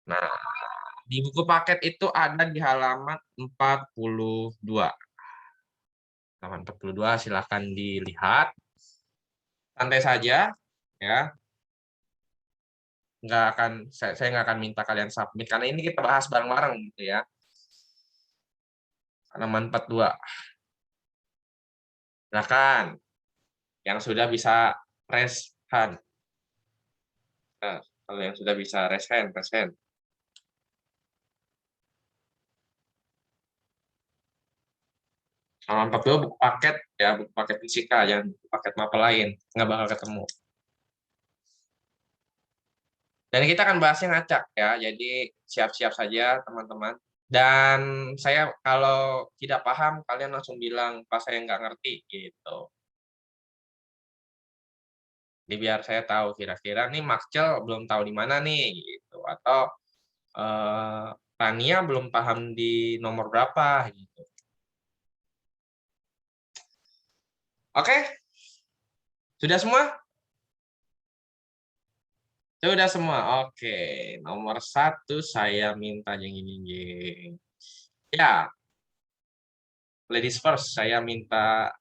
Nah, di buku paket itu ada di halaman 42. Halaman 42 silahkan dilihat. Santai saja, ya. Nggak akan, saya nggak akan minta kalian submit, karena ini kita bahas bareng-bareng gitu ya. Halaman 42. Silakan. Yang sudah bisa raise hand. Nah, kalau yang sudah bisa raise hand, raise hand. Halaman 42 buku paket ya, buku paket fisika, jangan buku paket mapel lain, nggak bakal ketemu. Dan kita akan bahasnya ngacak ya, jadi siap-siap saja teman-teman. Dan saya kalau tidak paham, kalian langsung bilang pas saya nggak ngerti gitu. Jadi biar saya tahu kira-kira nih Maxcel belum tahu di mana nih gitu, atau eh, Tania belum paham di nomor berapa gitu. Oke, sudah semua? Sudah semua. Oke, nomor satu saya minta jeng. Ya, ladies first. Saya minta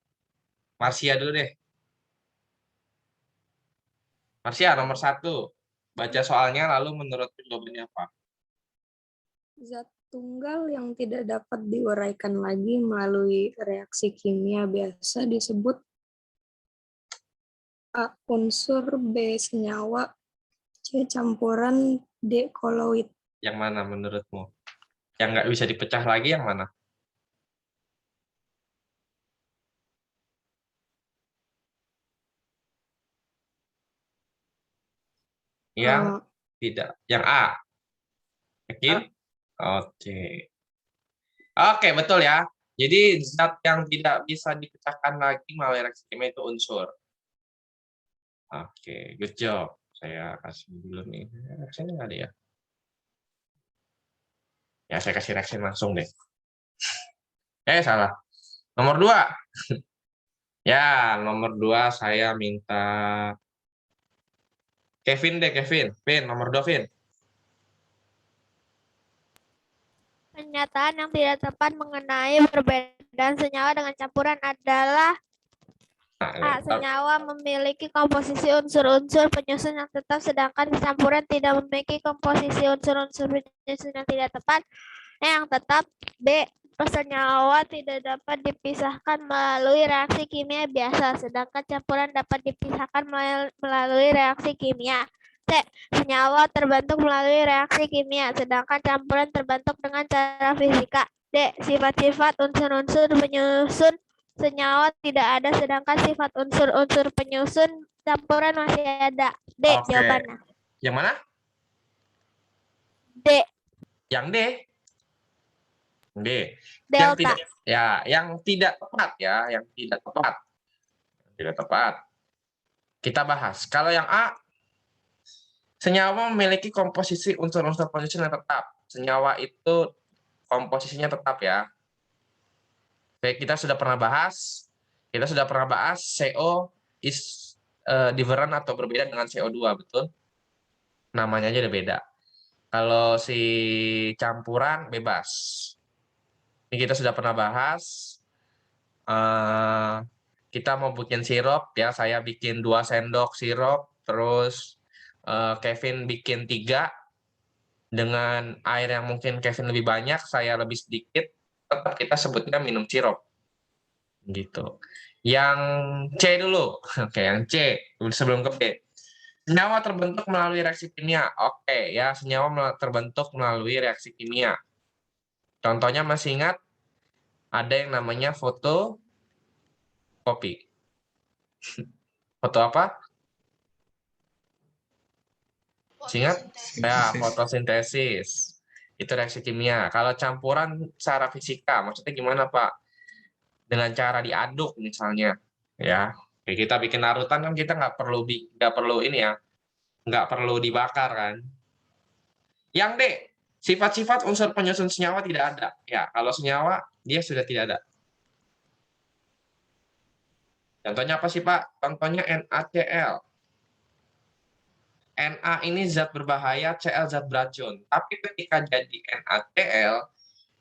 Marsia dulu deh. Marsia, nomor satu. Baca soalnya, lalu menurut jawabannya apa? Zat tunggal yang tidak dapat diuraikan lagi melalui reaksi kimia biasa disebut A. Unsur, B. Senyawa, C. Campuran, D. Koloid. Yang mana menurutmu? Yang nggak bisa dipecah lagi yang mana? Yang tidak. Yang A. Yakin? Oke. Oke, betul ya. Jadi zat yang tidak bisa dipecahkan lagi melalui reaksi kimia itu unsur. Oke, good job. Saya kasih dulu nih. Reaksinya nggak ada ya? Ya, saya kasih reaksi langsung deh. Salah. Nomor 2. Ya, nomor 2 saya minta Kevin deh, Kevin. Vin, nomor 2, Vin. Pernyataan yang tidak tepat mengenai perbedaan senyawa dengan campuran adalah A. Senyawa memiliki komposisi unsur-unsur penyusun yang tetap, sedangkan campuran tidak memiliki komposisi unsur-unsur penyusun yang tidak tepat yang tetap. B. Senyawa tidak dapat dipisahkan melalui reaksi kimia biasa, sedangkan campuran dapat dipisahkan melalui reaksi kimia. C. Senyawa terbentuk melalui reaksi kimia, sedangkan campuran terbentuk dengan cara fisika. D. Sifat-sifat unsur-unsur penyusun senyawa tidak ada, sedangkan sifat unsur-unsur penyusun campuran masih ada. D. Oke. Jawabannya. Yang mana? D. Yang D. D. Yang Delta. tidak, ya, yang tidak tepat ya, yang tidak tepat. Tidak tepat. Kita bahas. Kalau yang A, senyawa memiliki komposisi unsur-unsur penyusun yang tetap. Senyawa itu komposisinya tetap ya. Oke, kita sudah pernah bahas. Kita sudah pernah bahas CO is different atau berbeda dengan CO2, betul? Namanya aja udah beda. Kalau si campuran bebas. Ini kita sudah pernah bahas. Kita mau bikin sirup ya, saya bikin 2 sendok sirup, terus Kevin bikin 3 dengan air yang mungkin Kevin lebih banyak, saya lebih sedikit, tetap kita sebutnya minum sirup. Gitu. Yang C dulu. Oke, yang C sebelum ke B. Senyawa terbentuk melalui reaksi kimia. Oke, ya, senyawa terbentuk melalui reaksi kimia. Contohnya masih ingat? Ada yang namanya fotokopi. Foto apa? Ingat? Ya, fotosintesis. Itu reaksi kimia. Kalau campuran secara fisika, maksudnya gimana, Pak? Dengan cara diaduk misalnya, ya. Kayak kita bikin larutan kan kita nggak perlu ini ya, nggak perlu dibakar kan. Yang D, sifat-sifat unsur penyusun senyawa tidak ada. Ya, kalau senyawa dia sudah tidak ada. Contohnya apa sih, Pak? Contohnya NaCl. Na ini zat berbahaya, Cl zat beracun. Tapi ketika jadi NaCl,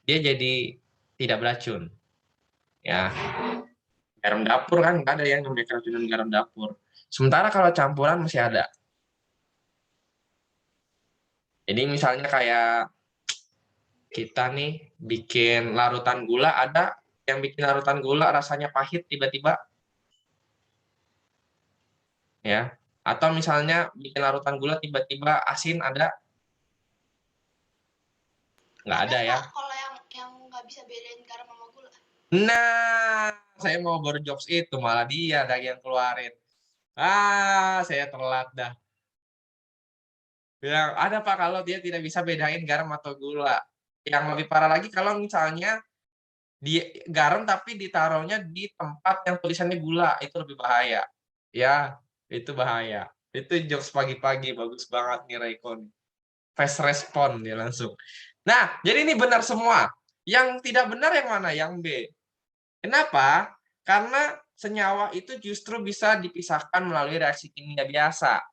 dia jadi tidak beracun. Ya, garam dapur kan nggak ada yang namanya keracunan garam dapur. Sementara kalau campuran masih ada. Jadi misalnya kayak kita nih bikin larutan gula, ada yang bikin larutan gula rasanya pahit tiba-tiba. Ya. Atau misalnya bikin larutan gula tiba-tiba asin, ada? Nggak ada ya. Pak, kalau yang nggak bisa bedain garam sama gula. Nah, saya mau berjokes itu, malah dia ada yang keluarin. Saya telat dah. Bilang, ada Pak kalau dia tidak bisa bedain garam atau gula. Yang lebih parah lagi kalau misalnya garam tapi ditaruhnya di tempat yang tulisannya gula, itu lebih bahaya. Ya, itu bahaya. Itu jokes pagi-pagi, bagus banget nih Raikon. Fast respon dia langsung. Nah, jadi ini benar semua. Yang tidak benar yang mana? Yang B. Kenapa? Karena senyawa itu justru bisa dipisahkan melalui reaksi kimia biasa.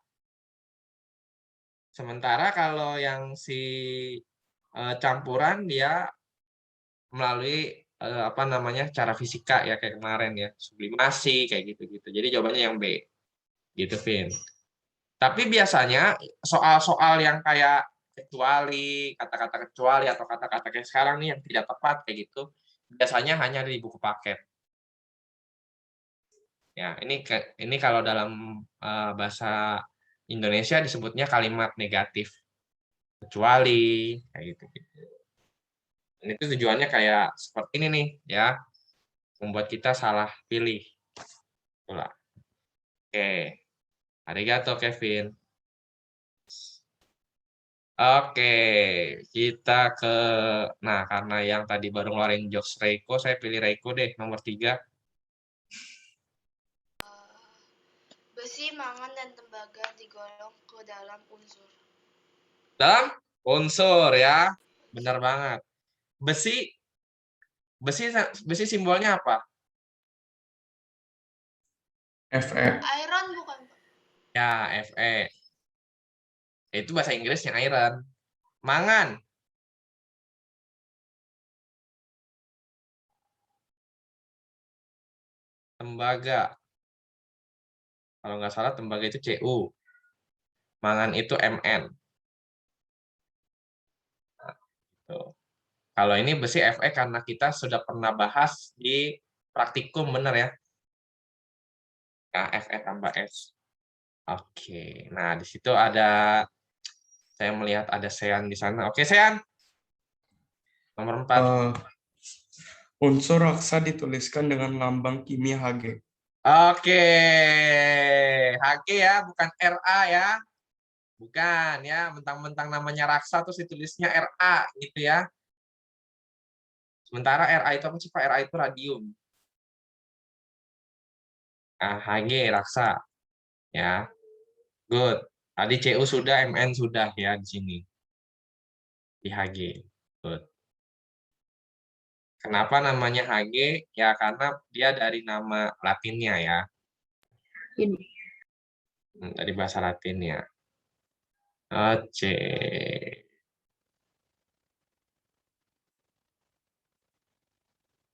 Sementara kalau yang si campuran dia melalui apa namanya cara fisika ya kayak kemarin ya, sublimasi kayak gitu-gitu. Jadi jawabannya yang B. Gitu, Vin. Tapi biasanya soal-soal yang kayak kecuali, kata-kata kecuali atau kata-kata kayak sekarang nih yang tidak tepat kayak gitu, biasanya hanya ada di buku paket. Ya, ini kalau dalam bahasa Indonesia disebutnya kalimat negatif. Kecuali kayak gitu. Dan itu tujuannya kayak seperti ini nih, ya. Membuat kita salah pilih. Itulah. Oke. Arigato, Kevin. Oke, kita ke... Nah, karena yang tadi baru ngeluarin jokes Reiko, saya pilih Reiko deh, nomor 3. Besi, mangan, dan tembaga digolong ke dalam unsur. Dalam unsur ya, benar banget. Besi simbolnya apa? Fe. Iron bukan, Pak? Ya, Fe. Itu bahasa Inggrisnya iron. Mangan. Tembaga. Kalau nggak salah tembaga itu Cu. Mangan itu Mn. Nah, gitu. Kalau ini besi Fe karena kita sudah pernah bahas di praktikum, benar ya? Ya, Fe tambah S. Oke, nah di situ ada, saya melihat ada Sean di sana. Oke, Sean. Nomor 4. Unsur raksa dituliskan dengan lambang kimia Hg. Oke, Hg ya, bukan Ra ya. Bukan ya, mentang-mentang namanya raksa terus ditulisnya Ra gitu ya. Sementara Ra itu apa sih Pak? Ra itu radium. Nah, Hg raksa. Ya. Good. Tadi Cu sudah, Mn sudah ya di sini. Di Hg. Good. Kenapa namanya Hg? Ya karena dia dari nama Latinnya ya. Dari bahasa Latinnya. Oke.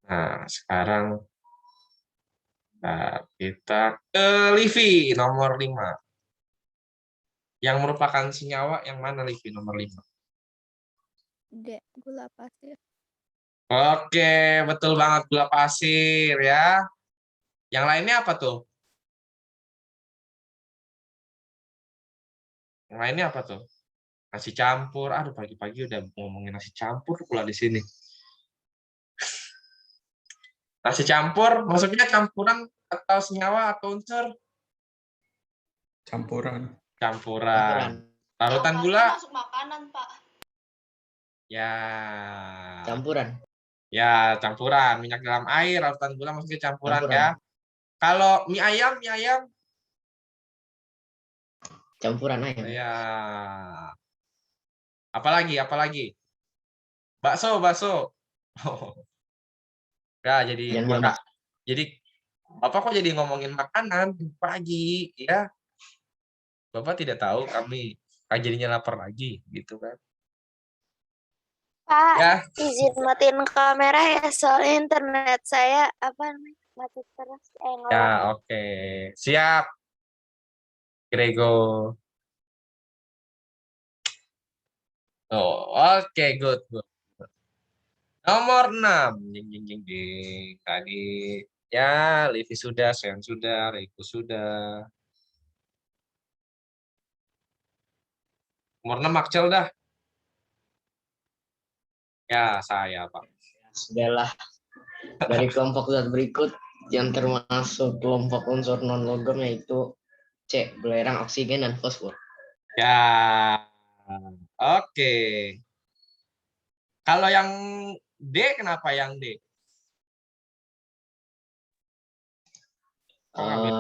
Nah, sekarang kita ke Livi nomor 5. Yang merupakan senyawa yang mana Livi nomor 5? D. Gula pasir. Oke, betul banget gula pasir ya. Yang lainnya apa tuh? Yang lainnya apa tuh? Nasi campur. Aduh, pagi-pagi udah ngomongin nasi campur pula di sini. Nasi campur, maksudnya campuran atau senyawa atau unsur? Campuran. Campuran. Larutan gula? Masuk makanan, Pak. Ya. Campuran. Ya, campuran. Minyak dalam air, larutan gula maksudnya campuran ya. Kalau mie ayam? Campuran ayam. Ya. Apalagi? Bakso. Ya, jadi Bapak kok jadi ngomongin makanan pagi ya. Bapak tidak tahu kami jadinya lapar lagi gitu kan. Pak, Ya, izin matiin kamera ya, soalnya internet saya mati terus. ya oke. Siap, Grego. Oh, oke, good, good. Nomor 6. Jing, jing, jing, jing. Tadi ya, Livi sudah, Sen sudah, Reiko sudah. Nomor 6 Akcel dah. Ya, saya, Pak. Sudahlah. Dari kelompok zat berikut yang termasuk kelompok unsur non-logam yaitu C. Belerang, oksigen, dan fosfor. Ya, oke. Kalau yang D, kenapa yang D? Oh, ngambil.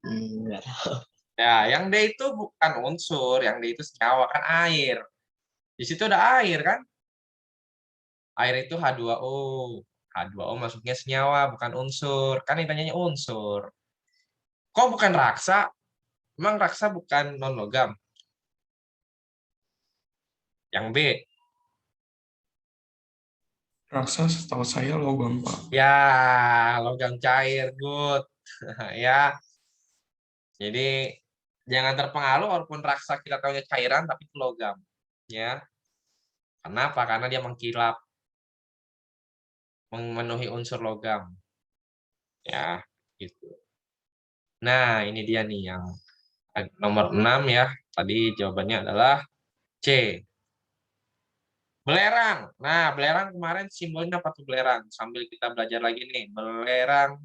Enggak tahu. Ya, yang D itu bukan unsur, yang D itu senyawa, kan air. Di situ ada air kan? Air itu H2O. H2O masuknya senyawa, bukan unsur. Kan ditanyanya unsur. Kok bukan raksa? Emang raksa bukan non-logam? Yang B. Raksa setahu saya logam, Pak. Ya, logam cair, good. Ya, jadi jangan terpengaruh walaupun raksa kita tahunya cairan, tapi itu logam. Ya, kenapa? Karena dia mengkilap, memenuhi unsur logam. Ya, gitu. Nah, ini dia nih yang nomor 6 ya. Tadi jawabannya adalah C. Belerang. Nah, belerang kemarin simbolnya apa tuh belerang? Sambil kita belajar lagi nih. Belerang.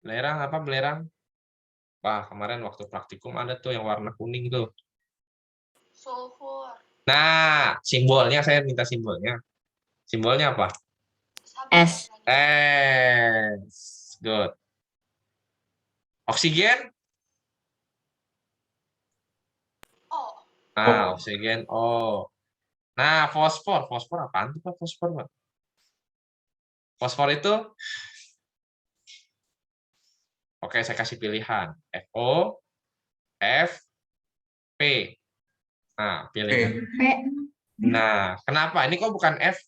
Belerang apa belerang? Wah, kemarin waktu praktikum ada tuh yang warna kuning tuh. Sulfur. Nah, simbolnya saya minta simbolnya. Simbolnya apa? S. S. Good. Oksigen? O. Nah, oksigen O. Nah, fosfor. Fosfor apaan tuh, Pak? Fosfor, Pak? Fosfor itu? Oke, saya kasih pilihan. FO, F, P. Nah, pilih. P. Nah, kenapa? Ini kok bukan F?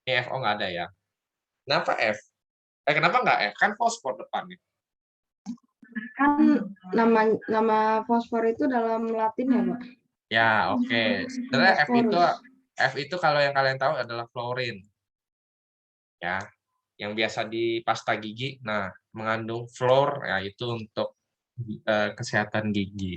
Ini FO nggak ada ya. Kenapa F? Kenapa nggak F? Kan fosfor depannya. Kan nama fosfor itu dalam Latin ya, Pak? Ya, oke. Sebenarnya Fosforus. F itu kalau yang kalian tahu adalah fluorin. Ya, yang biasa di pasta gigi. Nah, mengandung fluor ya itu untuk kesehatan gigi.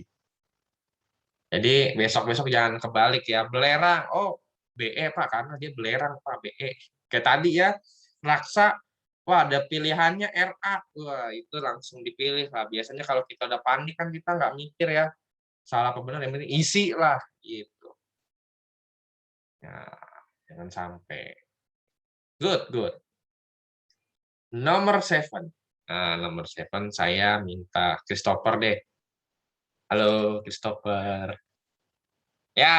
Jadi besok-besok jangan kebalik ya. Belerang, oh BE Pak, karena dia belerang Pak, BE. Kayak tadi ya, raksa, wah ada pilihannya RA. Wah, itu langsung dipilih lah. Biasanya kalau kita udah panik kan kita nggak mikir ya. Salah apa benar, yang penting isi lah. Gitu. Nah, jangan sampai. Good, good. Nomor 7. Nah, nomor 7 saya minta Christopher deh. Halo, Christopher. Ya,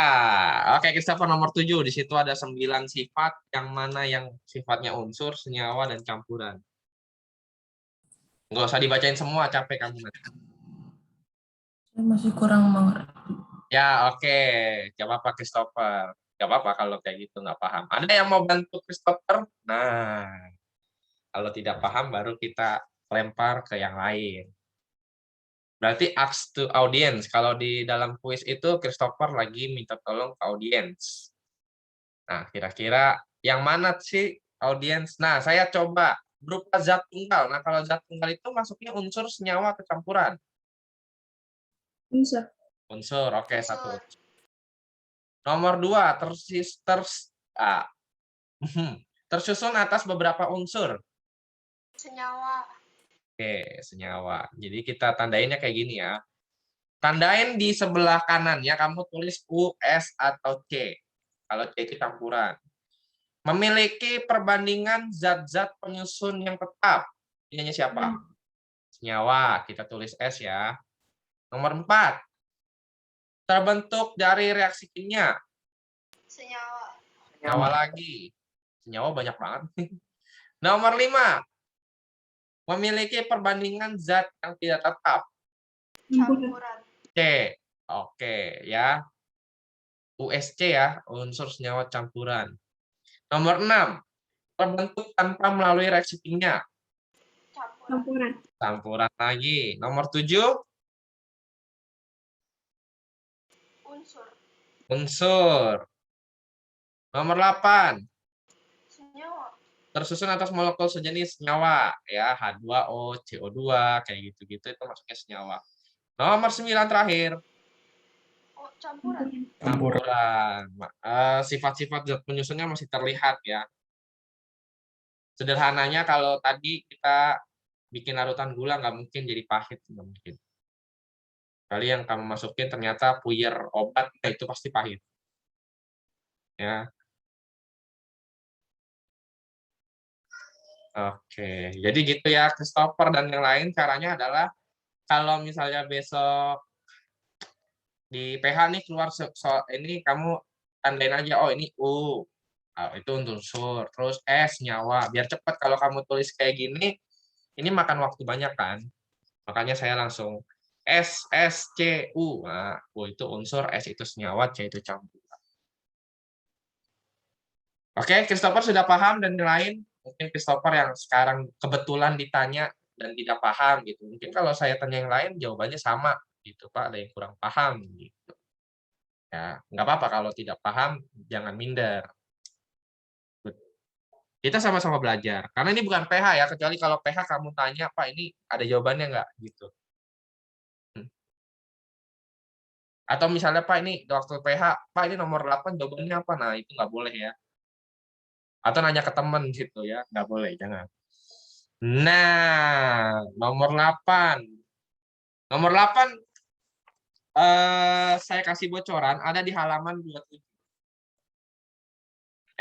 oke Christopher nomor 7. Di situ ada 9 sifat, yang mana yang sifatnya unsur, senyawa, dan campuran. Nggak usah dibacain semua, capek kamu nanti. Saya masih kurang mengerti. Ya, oke. Gak apa-apa Christopher. Gak apa-apa kalau kayak gitu nggak paham. Ada yang mau bantu Christopher? Nah, kalau tidak paham baru kita lempar ke yang lain. Berarti ask to audience. Kalau di dalam kuis itu Christopher lagi minta tolong ke audience. Nah, kira-kira yang mana sih audience? Nah, saya coba berupa zat tunggal. Nah, kalau zat tunggal itu masuknya unsur, senyawa, atau campuran? Bisa. Unsur, oke, Unsur. satu. Nomor 2, tersusun atas beberapa unsur. Senyawa. Oke, senyawa. Jadi kita tandainnya kayak gini ya. Tandain di sebelah kanan ya, kamu tulis U, S, atau C. Kalau C itu campuran. Memiliki perbandingan zat-zat penyusun yang tetap. Ininya siapa? Senyawa, kita tulis S ya. Nomor 4. Terbentuk dari reaksi kimia. Senyawa. Senyawa lagi. Senyawa banyak banget. Nomor 5. memiliki perbandingan zat yang tidak tetap. Campuran. C. Oke, ya. USC ya, unsur senyawa campuran. Nomor 6. Terbentuk tanpa melalui reaksi kimia. Campuran. Campuran lagi. Nomor 7. Unsur. Unsur. Nomor 8. Senyawa. Tersusun atas molekul sejenis senyawa. Ya, H2O, CO2, kayak gitu-gitu. Itu masuknya senyawa. Nomor 9 terakhir. Oh, campuran. Campuran. Sifat-sifat zat penyusunnya masih terlihat ya. Sederhananya kalau tadi kita bikin larutan gula nggak mungkin jadi pahit, nggak mungkin. Kali yang kamu masukin ternyata puyer obat, nah itu pasti pahit. Ya. Oke, jadi gitu ya Christopher dan yang lain. Caranya adalah kalau misalnya besok di PH nih keluar ini kamu tandain aja, oh ini U. Itu unsur, terus S nyawa. Biar cepat kalau kamu tulis kayak gini, ini makan waktu banyak kan. Makanya saya langsung S, S, C, U. Nah, U itu unsur, S itu senyawa, C itu campuran. Oke, Christopher sudah paham dan yang lain. Mungkin Christopher yang sekarang kebetulan ditanya dan tidak paham gitu. Mungkin kalau saya tanya yang lain jawabannya sama gitu, Pak. Ada yang kurang paham gitu. Ya, nggak apa-apa kalau tidak paham, jangan minder. Kita sama-sama belajar. Karena ini bukan PH ya, kecuali kalau PH kamu tanya, Pak ini ada jawabannya nggak? Gitu. Atau misalnya, Pak ini waktu PH, Pak ini nomor 8 jawabannya apa? Nah itu nggak boleh ya. Atau nanya ke teman gitu ya, nggak boleh, jangan. Nah, nomor 8. Nomor 8, saya kasih bocoran, ada di halaman 27.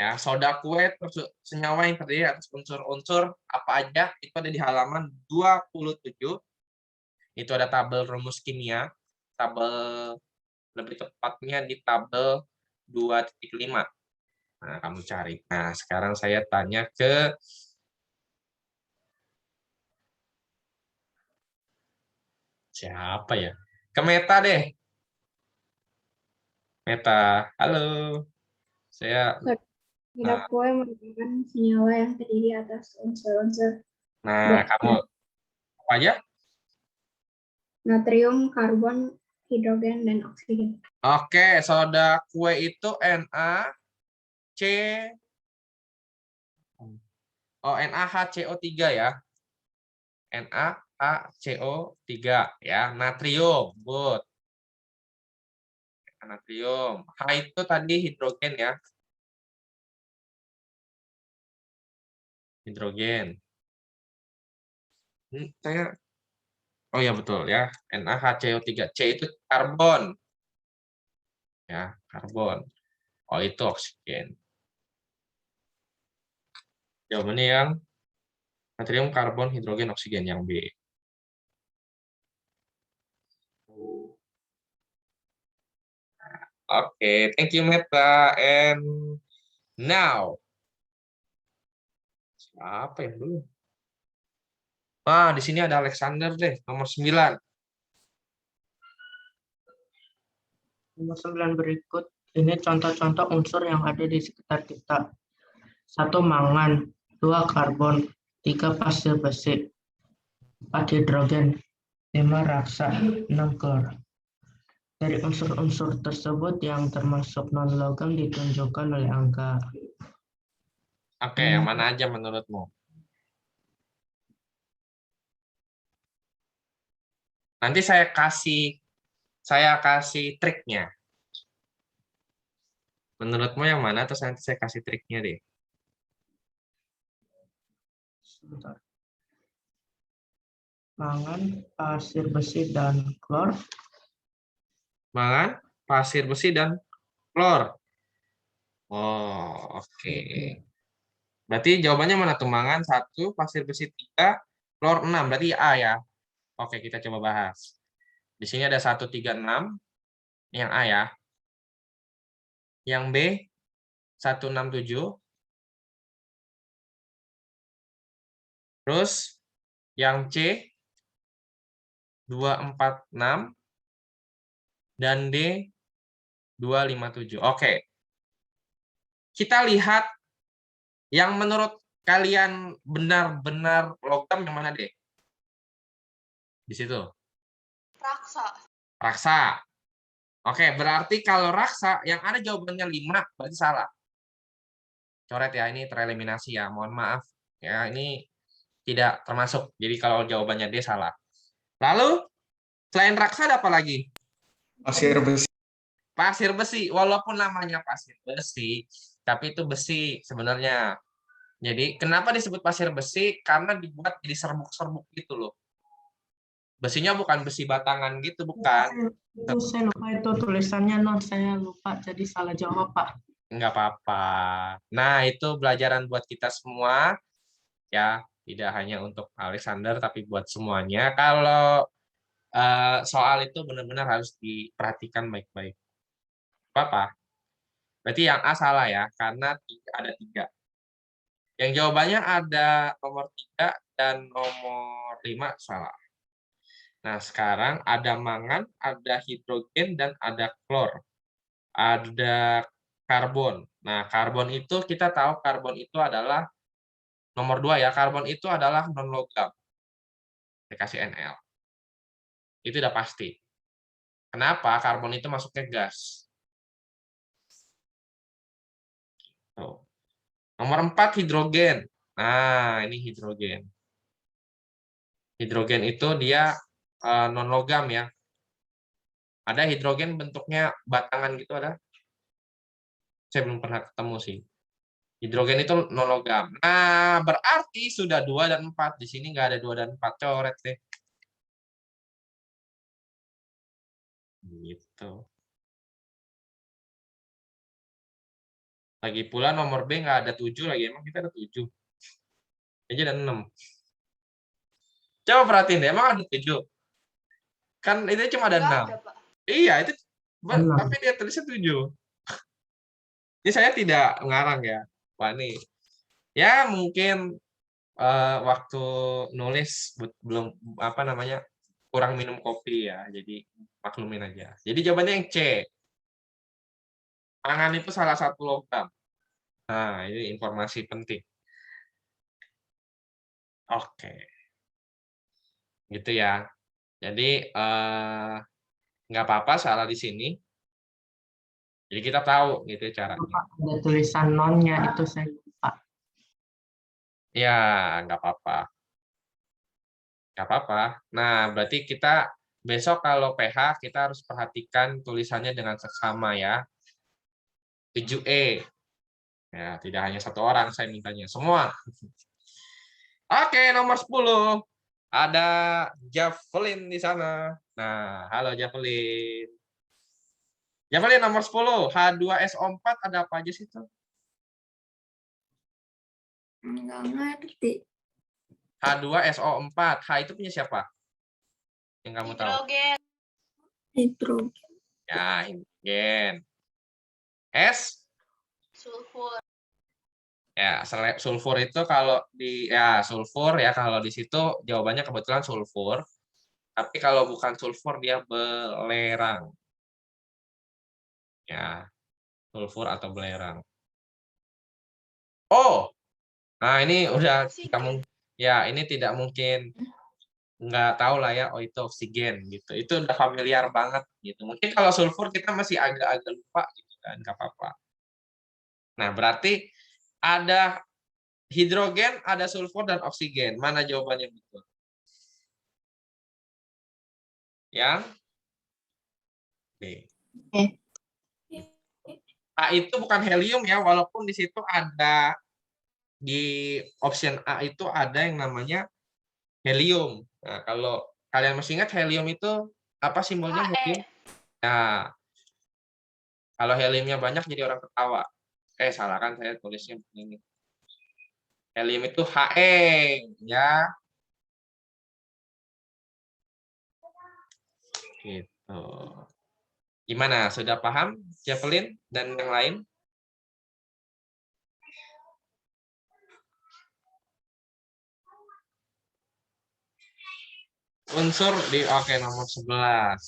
Ya, soda kue senyawa yang terdiri atas unsur-unsur apa aja itu ada di halaman 27. Itu ada tabel rumus kimia, tabel lebih tepatnya di tabel 2.5. Nah, kamu cari. Nah, sekarang saya tanya ke siapa ya? Ke Meta deh. Meta, halo. Saya Soda kue merupakan senyawa yang terdiri atas unsur-unsur kamu apa aja? natrium, karbon, hidrogen, dan oksigen. Oke, soda kue itu NaHCO3 ya. NaHCO3 ya, natrium, good. Natrium. H itu tadi hidrogen ya. Hidrogen. Oh ya betul ya, NaHCO3. C itu karbon. Ya, karbon. Oh itu oksigen. Jawabannya yang natrium, karbon, hidrogen, oksigen yang B. Oke, thank you Meta. And now, siapa ya dulu? Di sini ada Alexander deh, nomor 9. Nomor 9 berikut, ini contoh-contoh unsur yang ada di sekitar kita. 1 mangan, 2 karbon, 3 pasir besi, 4 hidrogen, 5 raksa, 6 klor. Dari unsur-unsur tersebut yang termasuk non-logam ditunjukkan oleh angka. Oke, yang mana aja menurutmu? Nanti saya kasih triknya. Menurutmu yang mana? Terus nanti saya kasih triknya deh. Sebentar. Mangan, pasir besi, dan klor. Mangan, pasir besi, dan klor. Oh, oke. Berarti jawabannya mana tuh? Mangan 1, pasir besi 3, klor 6. Berarti A ya. Oke, kita coba bahas. Di sini ada 1, 3, 6. Yang A ya. Yang B, 1, 6, 7. Terus Yang C 246 dan D 257. Oke. Kita lihat yang menurut kalian benar-benar logam yang mana, deh? Di situ. Raksa. Raksa. Oke, berarti kalau raksa yang ada jawabannya 5 berarti salah. Coret ya, ini tereliminasi ya. Mohon maaf. Ya, ini tidak termasuk. Jadi kalau jawabannya D salah. Lalu selain raksa ada apa lagi? Pasir besi. Pasir besi. Walaupun namanya pasir besi, tapi itu besi sebenarnya. Jadi kenapa disebut pasir besi? Karena dibuat jadi serbuk-serbuk gitu loh. Besinya bukan besi batangan gitu, bukan. Saya lupa itu tulisannya non, saya lupa jadi salah jawab Pak. Nggak apa-apa. Nah, itu pelajaran buat kita semua. Ya, tidak hanya untuk Alexander, tapi buat semuanya. Kalau soal itu benar-benar harus diperhatikan baik-baik. Apa? Berarti yang A salah ya, karena ada 3. Yang jawabannya ada nomor 3 dan nomor 5 salah. Nah, sekarang ada mangan, ada hidrogen, dan ada klor. Ada karbon. Nah, karbon itu kita tahu karbon itu adalah nomor 2 ya. Karbon itu adalah non-logam. Dikasih NL. Itu udah pasti. Kenapa? Karbon itu masuknya gas. Tuh. Nomor 4 hidrogen. Nah, ini hidrogen. Hidrogen itu dia non-logam ya. Ada hidrogen bentuknya batangan gitu ada? Saya belum pernah ketemu sih. Hidrogen itu non-logam. Nah, berarti sudah 2 dan 4. Di sini nggak ada 2 dan 4. Coret deh. Gitu. Lagi pula nomor B nggak ada 7 lagi. Emang kita ada 7. Aja ada 6. Coba perhatiin deh, emang ada 7. Kan itu cuma ada 6. Iya, itu tapi dia tulisnya 7. Ini saya tidak ngarang ya. Wah, ini ya mungkin waktu nulis belum apa namanya kurang minum kopi ya, jadi maklumin aja. Jadi jawabannya yang C. Mangan itu salah satu logam. Nah, ini informasi penting. Oke, gitu ya. Jadi nggak apa-apa salah di sini. Jadi kita tahu gitu caranya. Ada tulisan nonnya itu saya lupa. Ya, nggak apa-apa. Nggak apa-apa. Nah, berarti kita besok kalau PH kita harus perhatikan tulisannya dengan seksama ya. 7E. Ya, tidak hanya satu orang saya mintanya, semua. Oke, nomor 10. Ada Javelin di sana. Nah, halo Javelin. Javelin nomor 10, H2SO4 ada apa aja sih itu? Nggak ngerti. H2SO4. H itu punya siapa? Yang kamu tahu? Hidrogen. Hidrogen. Ya, hidrogen. S? Sulfur. Ya, sulfur itu kalau di ya sulfur ya kalau di situ jawabannya kebetulan sulfur. Tapi kalau bukan sulfur dia belerang. Ya, sulfur atau belerang. Oh. Nah, ini udah kamu ya, ini tidak mungkin nggak tahu lah ya, oh itu oksigen gitu. Itu udah familiar banget gitu. Mungkin kalau sulfur kita masih agak-agak lupa gitu kan, nggak apa-apa. Nah, berarti ada hidrogen, ada sulfur dan oksigen. Mana jawabannya betul? Yang B. A itu bukan helium ya, walaupun di situ ada di option A itu ada yang namanya helium. Nah, kalau kalian masih ingat helium itu apa simbolnya helium? Nah, kalau heliumnya banyak jadi orang ketawa. Salah kan saya tulisnya begini. Helium itu He, ya. Gitu. Gimana? Sudah paham, Javelin dan yang lain? unsur di oke nomor 11.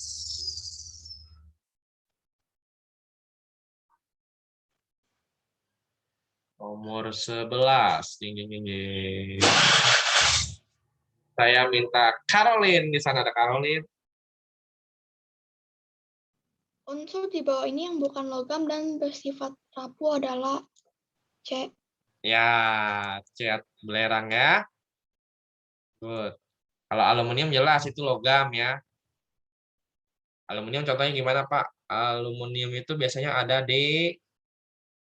Nomor 11. Ding, ding, ding, ding. Saya minta Caroline. Di sana ada Caroline. Unsur di bawah ini yang bukan logam dan bersifat rapuh adalah C. Ya, cat belerang ya. Good. Kalau aluminium jelas itu logam ya. Aluminium contohnya gimana, Pak? Aluminium itu biasanya ada di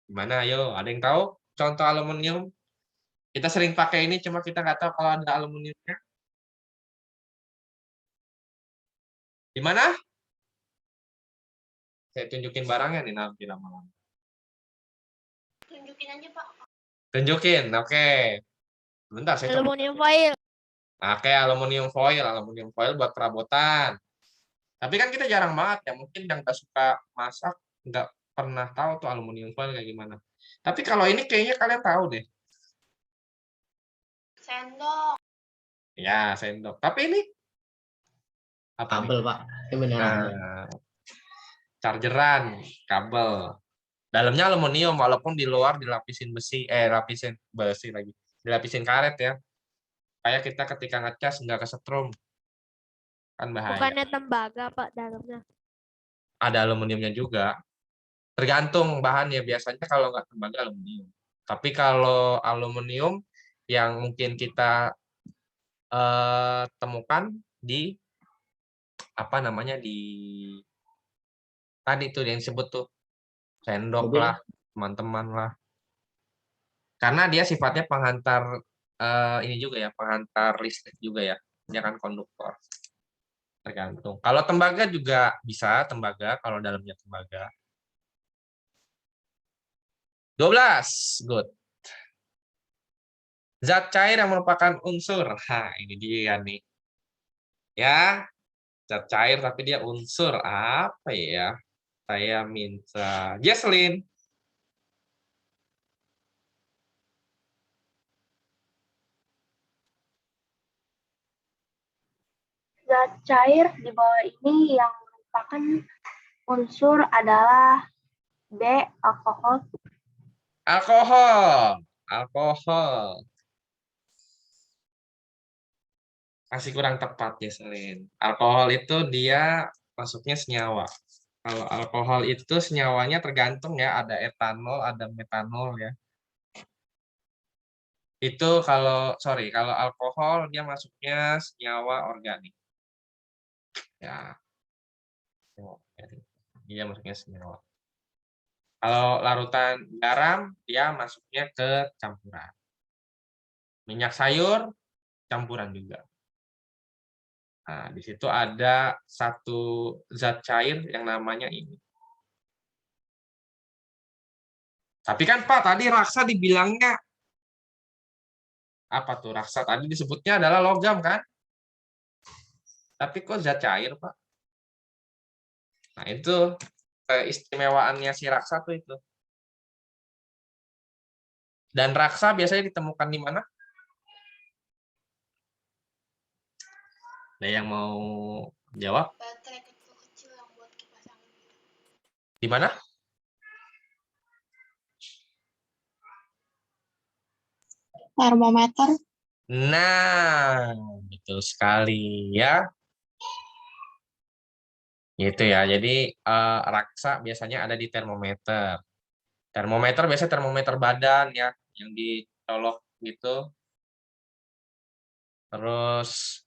gimana? Ayo, ada yang tahu? Contoh aluminium. Kita sering pakai ini, cuma kita nggak tahu kalau ada aluminiumnya. Di mana? Saya tunjukin barangnya nih nanti lama-lama. Tunjukin aja, Pak. Tunjukin, oke. Bentar, saya coba. Aluminium foil. Oke, aluminium foil buat perabotan. Tapi kan kita jarang banget ya, mungkin yang nggak suka masak nggak pernah tahu tuh aluminium foil kayak gimana. Tapi kalau ini kayaknya kalian tahu deh. Sendok. Ya, sendok. Tapi ini apa nih? Kabel, Pak. Ini beneran. Nah, chargeran, kabel. Dalamnya aluminium walaupun di luar dilapisin lapisin besi lagi. Dilapisin karet ya. Kayak kita ketika ngecas nggak kesetrum. Kan bahaya. Bukannya tembaga, Pak, dalamnya. Ada aluminiumnya juga. Tergantung bahannya. Biasanya kalau nggak tembaga aluminium. Tapi kalau aluminium yang mungkin kita temukan di apa namanya di tadi tuh yang disebut tuh sendok Mobil. lah, teman-teman lah. Karena dia sifatnya penghantar ini juga ya, penghantar listrik juga ya. Dia kan konduktor. Tergantung. Kalau tembaga juga bisa tembaga kalau dalamnya tembaga. 12. Good. Zat cair yang merupakan unsur. Nah, ini dia nih. Ya, zat cair tapi dia unsur apa ya? Saya minta Jesslyn. Zat cair di bawah ini yang merupakan unsur adalah B. Alkohol. Alkohol. Alkohol. Masih kurang tepat ya, Selin. Alkohol itu dia masuknya senyawa. Kalau alkohol itu senyawanya tergantung ya, ada etanol, ada metanol ya. Itu kalau alkohol dia masuknya senyawa organik. Ya. Dia masuknya senyawa. Kalau larutan garam dia masuknya ke campuran. Minyak sayur campuran juga. Nah, di situ ada satu zat cair yang namanya ini. Tapi kan Pak, tadi raksa dibilangnya apa tuh? Raksa tadi disebutnya adalah logam kan? Tapi kok zat cair, Pak? Nah, itu keistimewaannya si raksa tuh itu. Dan raksa biasanya ditemukan di mana? Ada yang mau jawab? Baterai kecil-kecil yang buat kipas angin. Di mana? Termometer. Nah, betul sekali ya. Gitu ya. Jadi raksa biasanya ada di termometer. Termometer biasanya termometer badan ya, yang dicolok gitu. Terus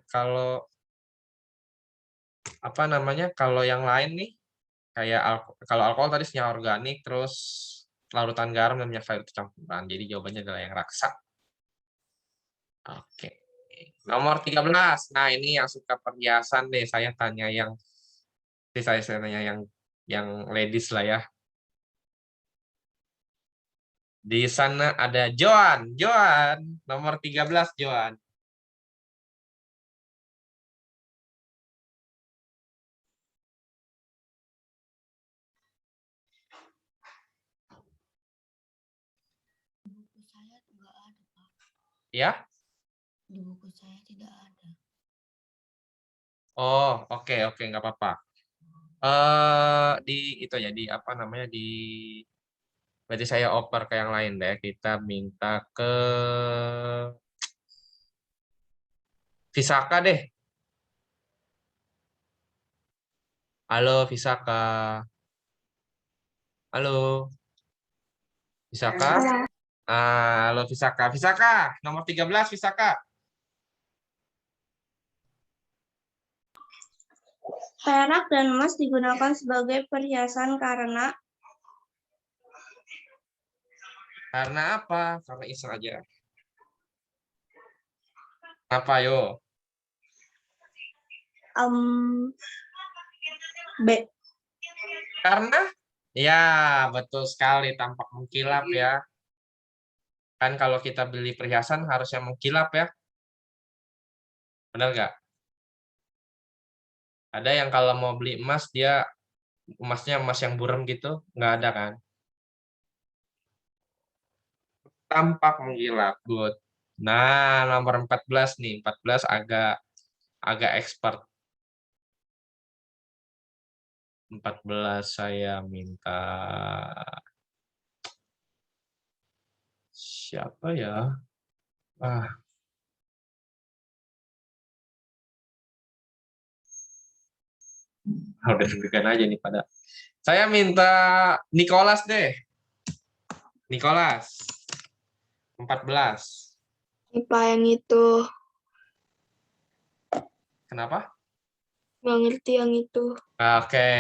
kalau apa namanya? Kalau yang lain nih kayak kalau alkohol tadi senyawa organik, terus larutan garam dan minyak sayur campuran. Jadi jawabannya adalah yang raksa. Oke. Nomor 13. Nah, ini yang suka perhiasan deh. Saya tanya saya tanya yang ladies lah ya. Di sana ada Joan. Joan, nomor 13 Joan. Ya? Di buku saya tidak ada. Oh, oke, nggak apa-apa. Di itu ya, di apa namanya, berarti saya oper ke yang lain deh. Kita minta ke Visaka deh. Halo Visaka. Halo Visaka. Halo Visaka. Visaka, nomor 13 Visaka. Perak dan emas digunakan sebagai perhiasan karena apa? Karena iseng aja. Apa yo? B. Karena ya betul sekali, tampak mengkilap ya. Kan kalau kita beli perhiasan harusnya mengkilap ya. Benar nggak? Ada yang kalau mau beli emas dia emasnya emas yang buram gitu, nggak ada kan? Tampak mengkilap, good. Nah, nomor 14 nih, 14 agak expert. 14 saya minta siapa ya? Udah deg-degan aja nih pada. Saya minta Nicholas deh. Nicholas. 14. IPA yang itu. Kenapa? Nggak ngerti yang itu. Oke.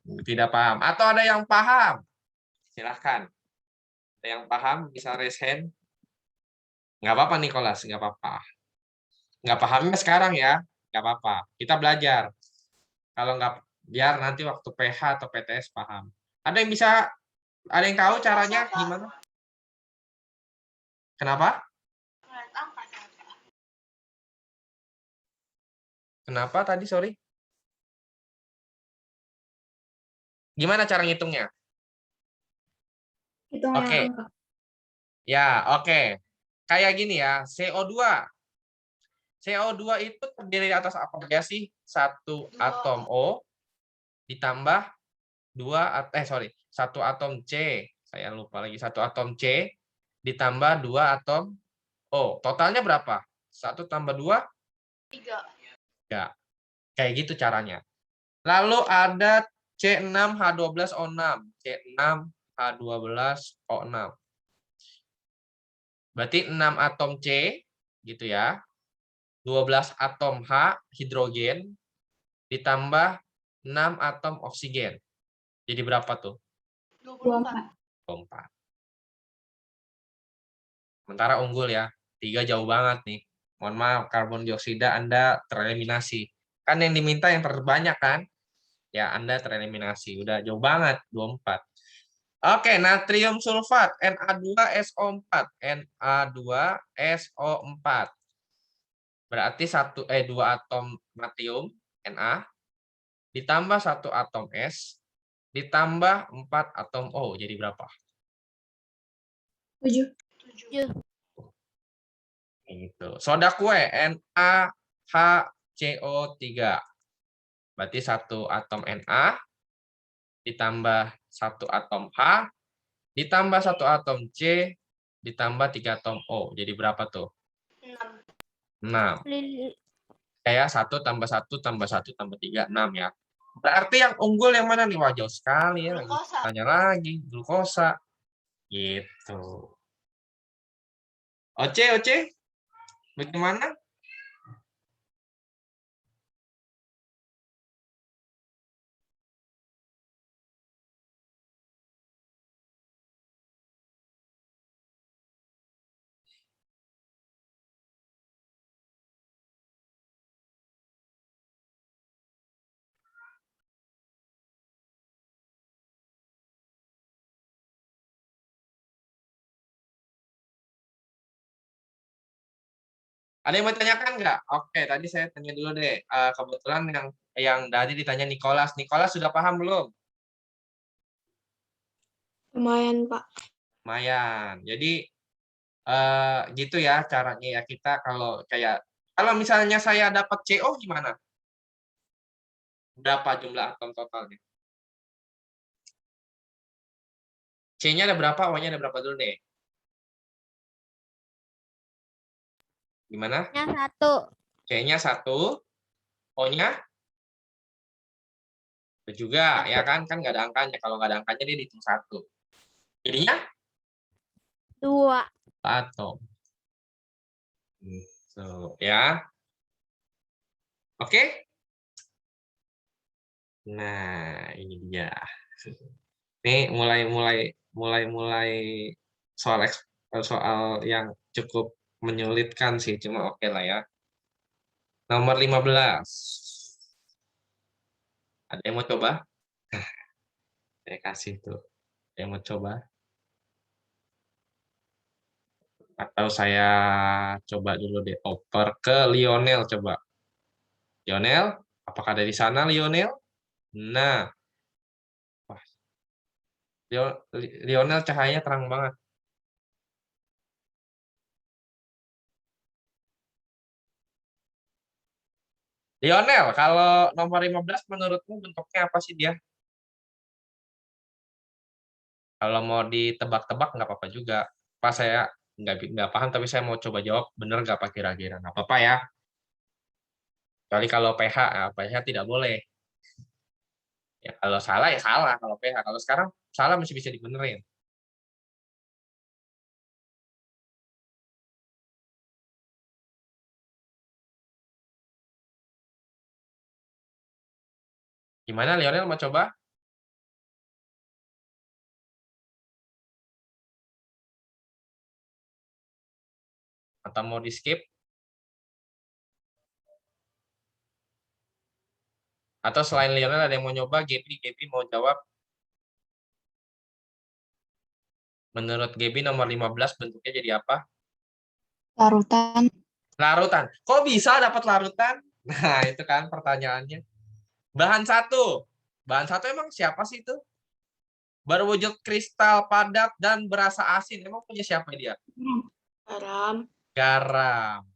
Tidak paham. Atau ada yang paham? Silahkan. Ada yang paham bisa raise hand. Nggak apa-apa Nicholas, nggak apa-apa. Nggak pahamnya sekarang ya, nggak apa-apa. Kita belajar. Kalau nggak, biar nanti waktu PH atau PTS paham. Ada yang tahu caranya gimana? Kenapa? Kenapa tadi, sorry? Gimana cara ngitungnya? Oke. Ya, oke. Kayak gini ya, CO2. CO2 itu terdiri atas apa ya sih? Satu atom O ditambah satu atom C. Saya lupa lagi, satu atom C ditambah 2 atom O. Totalnya berapa? 1 tambah 2? 3. Ya. Kayak gitu caranya. Lalu ada C6H12O6. C6H12O6. Berarti 6 atom C gitu ya. 12 atom H hidrogen ditambah 6 atom oksigen. Jadi berapa tuh? 24. 24. Sementara unggul ya. 3 jauh banget nih. Mohon maaf, karbon dioksida Anda tereliminasi. Kan yang diminta yang terbanyak kan? Ya, Anda tereliminasi. Udah jauh banget, 24. Oke, natrium sulfat, Na2SO4. Na2SO4. Berarti 2 atom natrium, Na, ditambah 1 atom S, ditambah 4 atom O. Jadi berapa? 7. Gitu. Soda kue, NaHCO3. Berarti 1 atom Na, ditambah 1 atom H, ditambah 1 atom C, ditambah 3 atom O. Jadi berapa tuh? 6. Kayak 1 tambah 1 tambah 1 tambah 3, 6 ya. Berarti yang unggul yang mana nih? Wah, jauh sekali ya. Tanya lagi, glukosa. Gitu. Oce, bagaimana? Ada yang mau tanyakan nggak? Oke, tadi saya tanya dulu deh. Kebetulan yang tadi ditanya Nicholas. Nicholas sudah paham belum? Lumayan, Pak. Lumayan. Jadi Gitu ya caranya ya kita kalau misalnya saya dapat CO gimana? Berapa jumlah atom totalnya? C-nya ada berapa? O-nya ada berapa dulu deh? Gimana? Nya 1. C-nya 1, O-nya juga, ya kan? Kan nggak ada angkanya. Kalau nggak ada angkanya dia dihitung 1. Jadinya 2. atom. Gitu, ya. Oke? Nah, ini dia. Ini mulai soal yang cukup menyulitkan sih, cuma oke lah ya. Nomor 15. Ada yang mau coba? Saya kasih tuh. Ada yang mau coba? Atau saya coba dulu deh oper ke Lionel coba. Lionel, apakah ada di sana Lionel? Nah, wah, Lionel cahayanya terang banget. Lionel, kalau nomor 15 menurutmu bentuknya apa sih dia? Kalau mau ditebak-tebak nggak apa-apa juga. Pas saya nggak paham, tapi saya mau coba jawab bener nggak Pak kira-kira. Nggak apa-apa ya. Kecuali kalau PH, PH tidak boleh. Ya kalau salah ya salah kalau PH. Kalau sekarang salah masih bisa dibenerin. Gimana Lionel mau coba? Atau mau di skip? Atau selain Lionel ada yang mau nyoba? Gaby mau jawab? Menurut Gaby nomor 15 bentuknya jadi apa? Larutan. Larutan. Kok bisa dapat larutan? Nah, itu kan pertanyaannya. Bahan 1. Bahan 1 emang siapa sih itu? Berwujud kristal padat dan berasa asin. Emang punya siapa dia? Garam. Garam.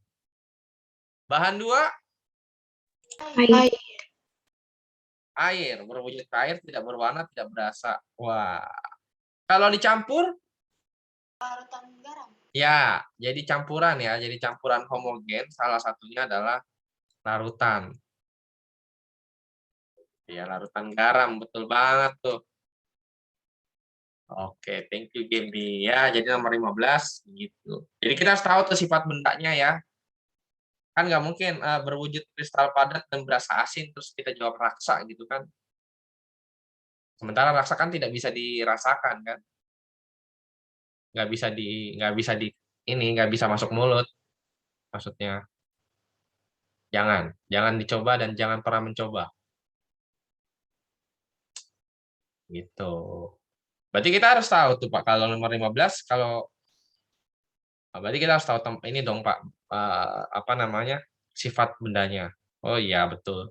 Bahan 2. Air. Air. Berwujud air, tidak berwarna, tidak berasa. Wah. Kalau dicampur? Larutan garam. Ya, jadi campuran ya. Jadi campuran homogen. Salah satunya adalah larutan. Ya, larutan garam. Betul banget tuh. Oke, thank you Gaby. Ya, jadi nomor 15 gitu. Jadi kita harus tahu tuh sifat bendanya ya. Kan nggak mungkin berwujud kristal padat dan berasa asin terus kita jawab raksa gitu kan. Sementara raksa kan tidak bisa dirasakan kan. Nggak bisa masuk mulut. Maksudnya jangan dicoba dan jangan pernah mencoba. Gitu. Berarti kita harus tahu tuh Pak, kalau nomor 15 berarti kita harus tahu ini dong Pak, apa namanya? Sifat bendanya. Oh iya, betul.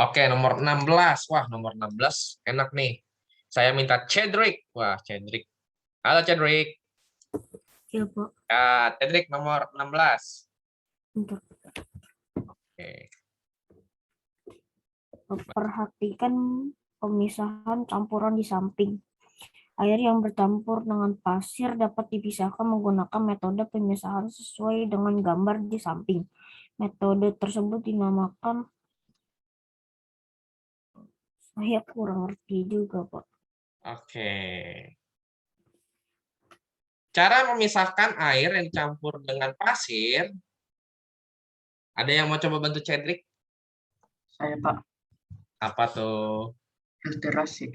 Oke, nomor 16. Wah, nomor 16 enak nih. Saya minta Cedric. Wah, Cedric. Halo Cedric. Ya, Pak. Ya, Cedric nomor 16. Bentar. Oke. Perhatikan pemisahan campuran di samping. Air yang bercampur dengan pasir dapat dipisahkan menggunakan metode pemisahan sesuai dengan gambar di samping. Metode tersebut dinamakan, saya kurang ngerti juga, Pak. Oke. Cara memisahkan air yang dicampur dengan pasir. Ada yang mau coba bantu Cedric? Saya Pak, Apa tuh? filtrasi.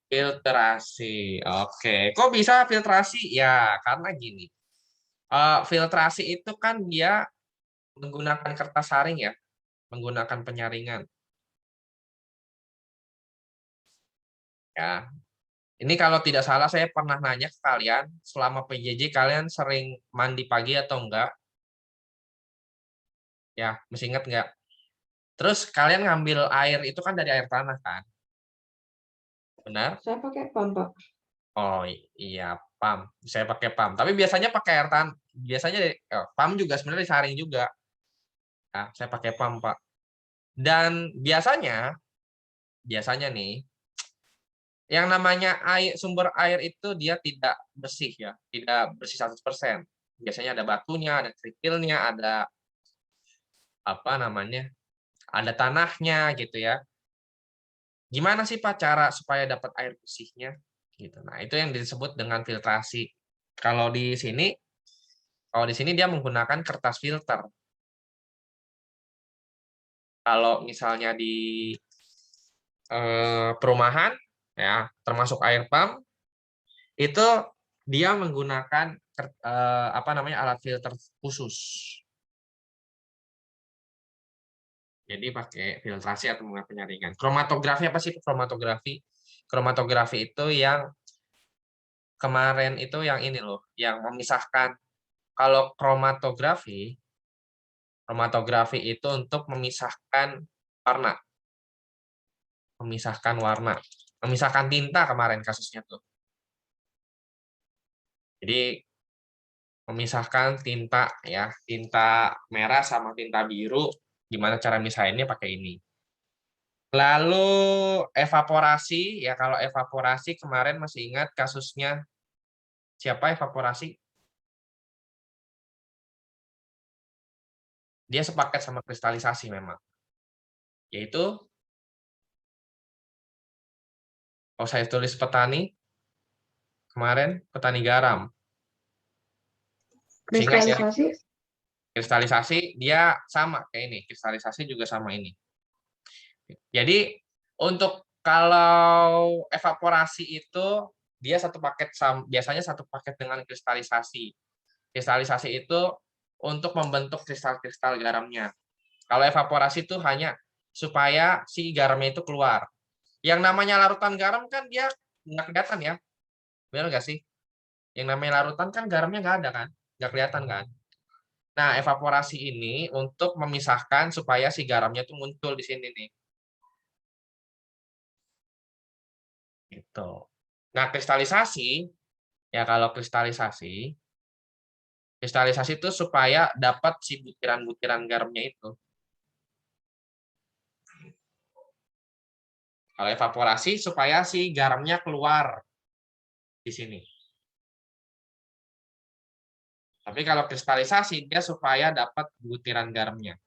Filtrasi. Oke. Kok bisa filtrasi? Ya, karena gini. Filtrasi itu kan dia menggunakan kertas saring ya, menggunakan penyaringan. Ya. Ini kalau tidak salah saya pernah nanya ke kalian, selama PJJ kalian sering mandi pagi atau enggak? Ya, masih ingat enggak? Terus kalian ngambil air itu kan dari air tanah kan? Benar? Saya pakai pam, Pak. Oh iya, pam. Saya pakai pam. Tapi biasanya pakai air tanah. Biasanya pam juga sebenarnya disaring juga. Nah, saya pakai pam, Pak. Dan biasanya nih, yang namanya sumber air itu dia tidak bersih ya, tidak bersih 100%. Biasanya ada batunya, ada kerikilnya, ada apa namanya, ada tanahnya gitu ya. Gimana sih Pak cara supaya dapat air bersihnya? Gitu. Nah, itu yang disebut dengan filtrasi. Kalau di sini dia menggunakan kertas filter. Kalau misalnya di perumahan ya, termasuk air pump itu dia menggunakan alat filter khusus. Jadi pakai filtrasi atau penyaringan. Kromatografi apa sih kromatografi? Kromatografi itu yang kemarin itu yang ini loh, yang memisahkan. Kalau kromatografi itu untuk memisahkan warna. Memisahkan tinta kemarin kasusnya tuh. Jadi memisahkan tinta ya, tinta merah sama tinta biru, gimana cara misahinnya pakai ini. Lalu evaporasi ya, kalau evaporasi kemarin masih ingat kasusnya siapa evaporasi? Dia sepaket sama kristalisasi memang. Yaitu kalau saya tulis petani kemarin, petani garam. Kristalisasi. Kristalisasi dia sama kayak ini, kristalisasi juga sama ini. Jadi untuk kalau evaporasi itu dia satu paket biasanya satu paket dengan kristalisasi. Kristalisasi itu untuk membentuk kristal-kristal garamnya. Kalau evaporasi itu hanya supaya si garamnya itu keluar. Yang namanya larutan garam kan dia nggak kelihatan ya, benar nggak sih? Yang namanya larutan kan garamnya nggak ada kan, nggak kelihatan kan. Nah, evaporasi ini untuk memisahkan supaya si garamnya itu muncul di sini nih. Gitu. Nah, kristalisasi, ya kalau kristalisasi itu supaya dapat si butiran-butiran garamnya itu. Kalau evaporasi supaya si garamnya keluar di sini. Tapi kalau kristalisasi dia supaya dapat butiran garamnya.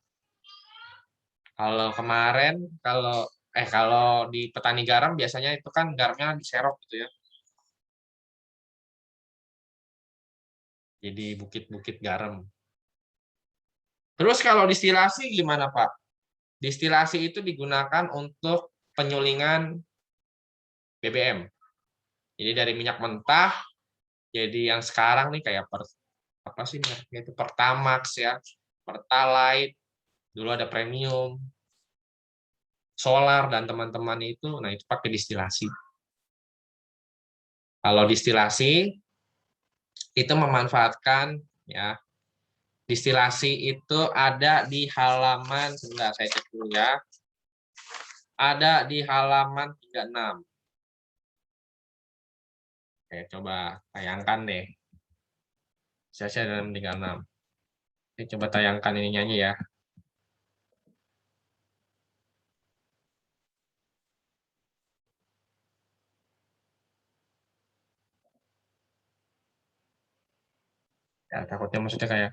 Kalau kemarin kalau di petani garam biasanya itu kan garamnya diserok gitu ya. Jadi bukit-bukit garam. Terus kalau distilasi gimana, Pak? Distilasi itu digunakan untuk penyulingan BBM. Jadi dari minyak mentah jadi yang sekarang nih kayak apa sih mereknya itu Pertamax ya, Pertalite, dulu ada Premium, Solar dan teman-teman itu, nah itu pakai distilasi. Kalau distilasi itu memanfaatkan ya, distilasi itu ada di halaman, sebentar saya cek dulu ya. Ada di halaman 36. Oke, coba tayangkan deh. Saya dalam 36. Saya coba tayangkan ininya aja ya. Ya, takutnya maksudnya kayak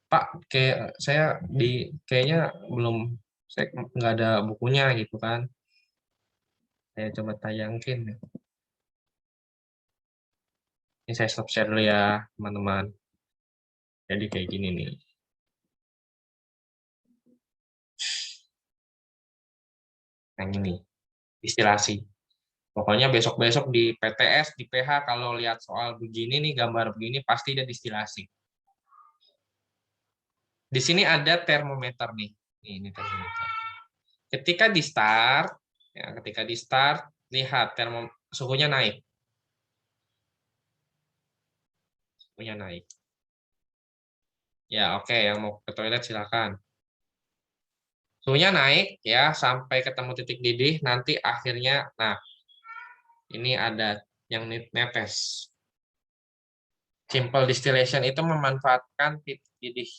Pak, kayak saya kayaknya belum, saya nggak ada bukunya gitu kan. Saya coba tayangin. Ini saya stop share dulu ya, teman-teman. Jadi kayak gini nih. Yang ini, distilasi. Pokoknya besok-besok di PTS, di PH, kalau lihat soal begini nih, gambar begini, pasti dia distilasi. Di sini ada termometer nih. Ini termometer. Ketika di start, lihat suhunya naik. Suhunya naik. Ya, oke, yang mau ke toilet silakan. Suhunya naik ya sampai ketemu titik didih, nanti akhirnya, nah Ini ada yang netes. Simple distillation itu memanfaatkan titik didih.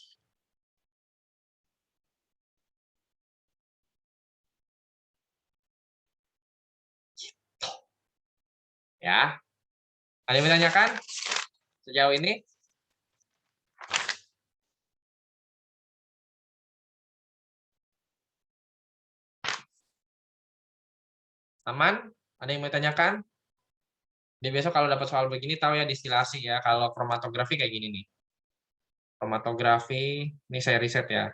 Gitu. Ya. Ada yang menanyakan sejauh ini? Aman? Ada yang mau tanyakan? Jadi besok kalau dapat soal begini tahu ya distilasi ya. Kalau kromatografi kayak gini nih. Kromatografi, ini saya riset ya.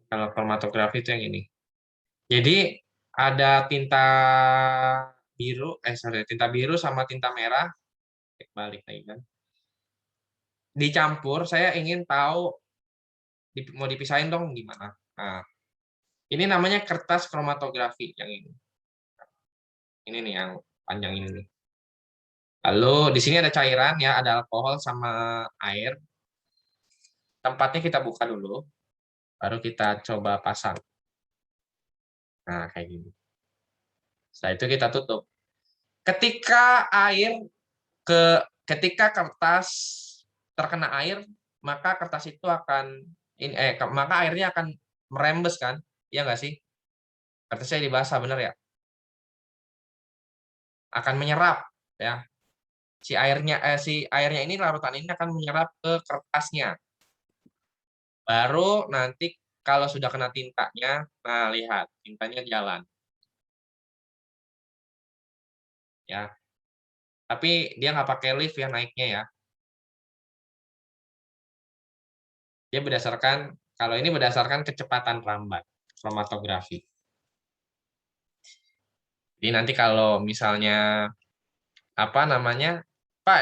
Kalau kromatografi itu yang ini. Jadi ada tinta biru, tinta biru sama tinta merah. Balik lagi kan. Dicampur, saya ingin tahu mau dipisahin dong gimana. Nah, ini namanya kertas kromatografi yang ini. Ini nih yang panjang ini nih. Lalu di sini ada cairan ya, ada alkohol sama air. Tempatnya kita buka dulu, baru kita coba pasang. Nah, kayak gini. Setelah itu kita tutup. Ketika kertas terkena air, maka kertas itu akan maka airnya akan merembes kan? Iya nggak sih? Kertasnya dibasah, benar ya? Akan menyerap ya. Si airnya ini, larutan ini akan menyerap ke kertasnya. Baru nanti kalau sudah kena tintanya, nah lihat tintanya jalan. Ya. Tapi dia nggak pakai lift ya naiknya ya. Dia kalau ini berdasarkan kecepatan rambat kromatografi. Jadi nanti kalau misalnya Pak,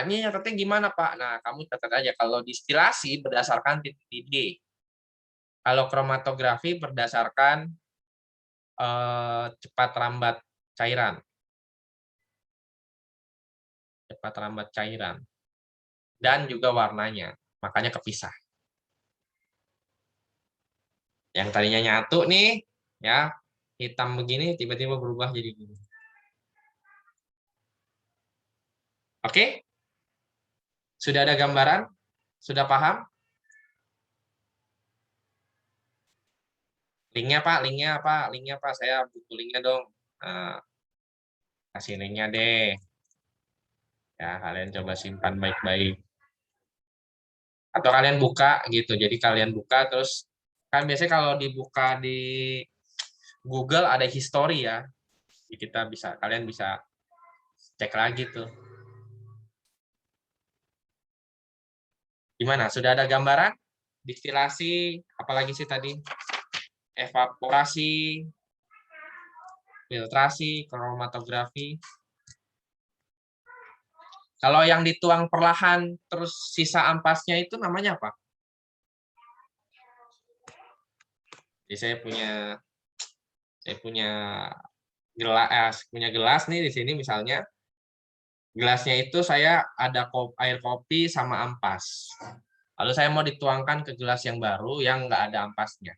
ini nyatetnya gimana Pak? Nah, kamu catat aja kalau distilasi berdasarkan titik didih. Kalau kromatografi berdasarkan cepat rambat cairan. Cepat rambat cairan. Dan juga warnanya, makanya kepisah. Yang tadinya nyatu nih, ya hitam begini, tiba-tiba berubah jadi gini. Oke? Sudah ada gambaran? Sudah paham? Linknya Pak, saya butuh linknya dong. Nah, kasih linknya deh. Ya, kalian coba simpan baik-baik. Atau kalian buka gitu. Jadi kalian buka terus kan biasanya kalau dibuka di Google ada history ya. Jadi kalian bisa cek lagi tuh. Gimana? Sudah ada gambaran? Distilasi, apalagi sih tadi? Evaporasi, filtrasi, kromatografi. Kalau yang dituang perlahan terus sisa ampasnya itu namanya apa? Jadi saya punya gelas nih di sini misalnya. Gelasnya itu saya ada air kopi sama ampas. Lalu saya mau dituangkan ke gelas yang baru yang nggak ada ampasnya.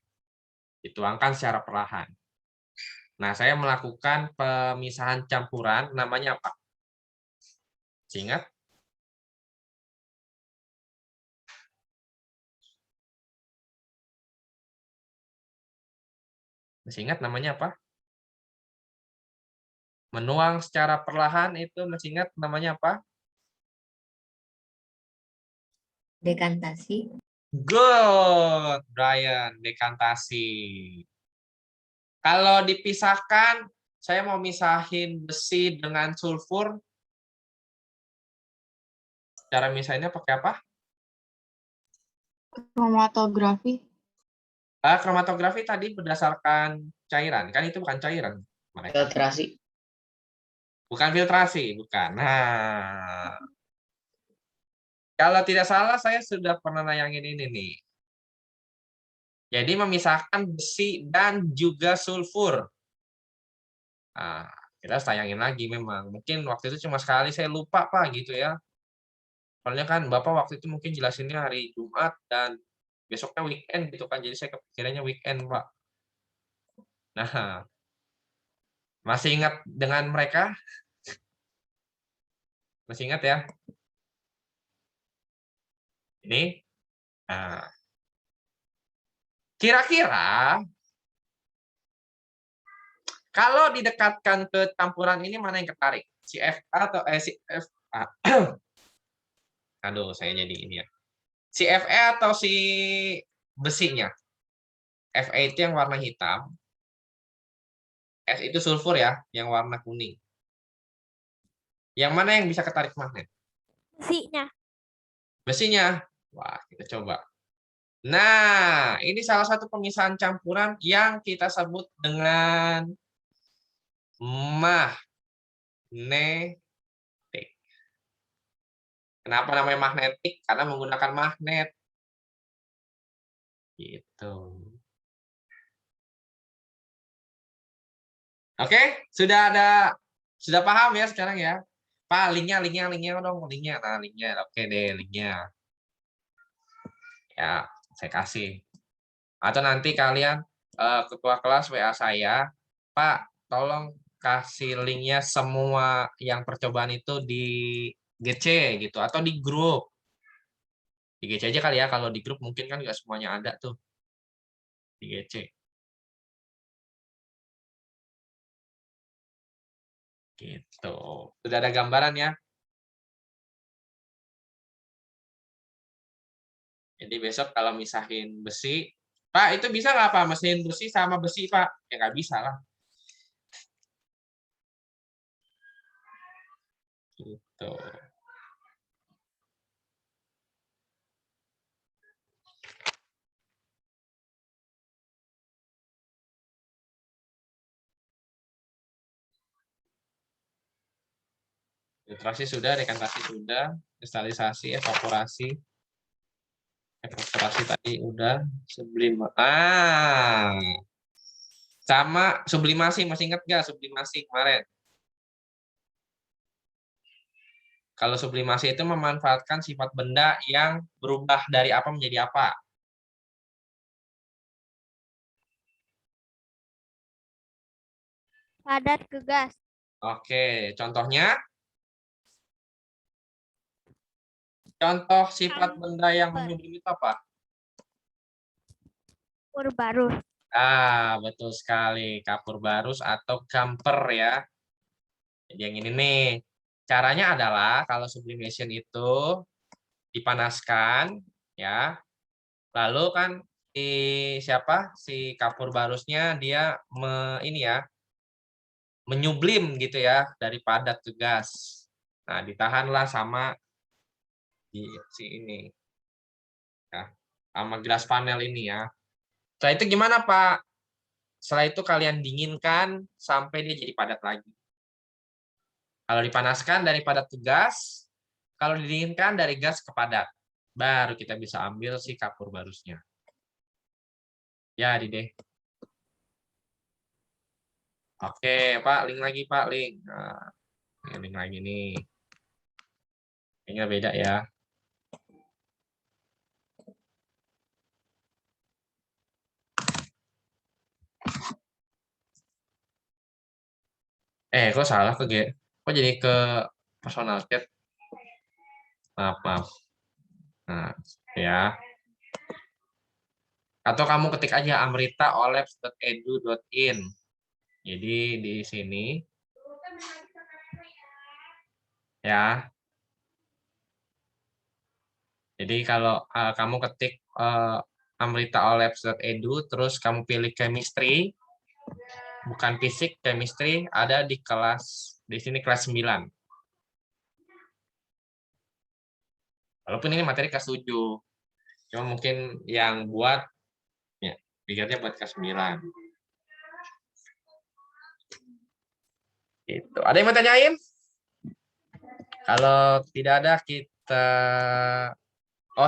Dituangkan secara perlahan. Nah, saya melakukan pemisahan campuran, namanya apa? Ingat? Masih ingat namanya apa? Menuang secara perlahan itu masih ingat namanya apa? Dekantasi. Good, Brian. Dekantasi. Kalau dipisahkan, saya mau misahin besi dengan sulfur. Cara misahinnya pakai apa? Kromatografi. Kromatografi tadi berdasarkan cairan. Kan itu bukan cairan. Filtrasi. Bukan filtrasi, bukan. Nah, kalau tidak salah saya sudah pernah nayangin ini nih. Jadi memisahkan besi dan juga sulfur. Nah, kita tayangin lagi memang. Mungkin waktu itu cuma sekali saya lupa Pak gitu ya. Soalnya kan Bapak waktu itu mungkin jelasinnya hari Jumat dan besoknya weekend gitu kan. Jadi saya kepikirannya weekend Pak. Nah, Masih ingat dengan mereka? Masih ingat ya? Ini. Nah, kira-kira kalau didekatkan ke campuran ini mana yang ketarik? Si Fa atau si Fa? Aduh, saya jadi ini ya. Si Fe atau si besinya? Fe itu yang warna hitam. S itu sulfur ya, yang warna kuning. Yang mana yang bisa ketarik magnet? Besinya. Besinya. Wah, kita coba. Nah, ini salah satu pemisahan campuran yang kita sebut dengan magnetik. Kenapa namanya magnetik? Karena menggunakan magnet. Gitu. Oke, sudah paham ya sekarang ya? Pak, linknya dong, linknya. Nah, linknya, oke deh, linknya. Ya, saya kasih. Atau nanti kalian ketua kelas WA saya, Pak, tolong kasih linknya semua yang percobaan itu di GC gitu, atau di grup. Di GC aja kali ya, kalau di grup mungkin kan nggak semuanya ada tuh. Di GC. Gitu. Sudah ada gambaran ya? Jadi besok kalau misahin besi, Pak itu bisa nggak Pak mesin besi sama besi Pak? Ya nggak bisa lah. Gitu. Filtrasi sudah, dekantasi sudah, kristalisasi, evaporasi. Evaporasi tadi udah, sama sublimasi, masih ingat nggak sublimasi kemarin? Kalau sublimasi itu memanfaatkan sifat benda yang berubah dari apa menjadi apa. Padat ke gas. Oke, contohnya? Contoh sifat benda yang menyublim itu apa? Kapur barus. Betul sekali. Kapur barus atau gamper ya. Jadi yang ini nih. Caranya adalah kalau sublimation itu dipanaskan ya. Lalu kan si kapur barusnya dia menyublim gitu ya dari padat ke gas. Nah, ditahanlah sama si ini. Ya, sama gelas panel ini ya. Setelah itu gimana, Pak? Setelah itu kalian dinginkan sampai dia jadi padat lagi. Kalau dipanaskan dari padat ke gas, kalau didinginkan dari gas ke padat. Baru kita bisa ambil si kapur barusnya. Ya, Dide. Oke, Pak, link lagi, Pak, link. Nah, link lagi nih. Kayaknya beda ya. Kok salah kok jadi ke personal chat? Maaf. Nah, ya. Atau kamu ketik aja amrita.olabs.edu.in. Jadi di sini ya. Jadi kalau kamu ketik amrita.olabs.edu terus kamu pilih chemistry, bukan fisik, chemistry ada di sini kelas 9. Walaupun ini materi kelas 7. Cuma mungkin yang buat ya, pikirnya buat kelas 9. Gitu. Ada yang mau tanyain? Kalau tidak ada kita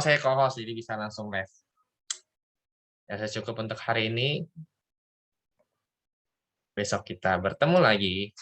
saya co-host jadi bisa langsung live. Ya, saya cukup untuk hari ini. Besok kita bertemu lagi.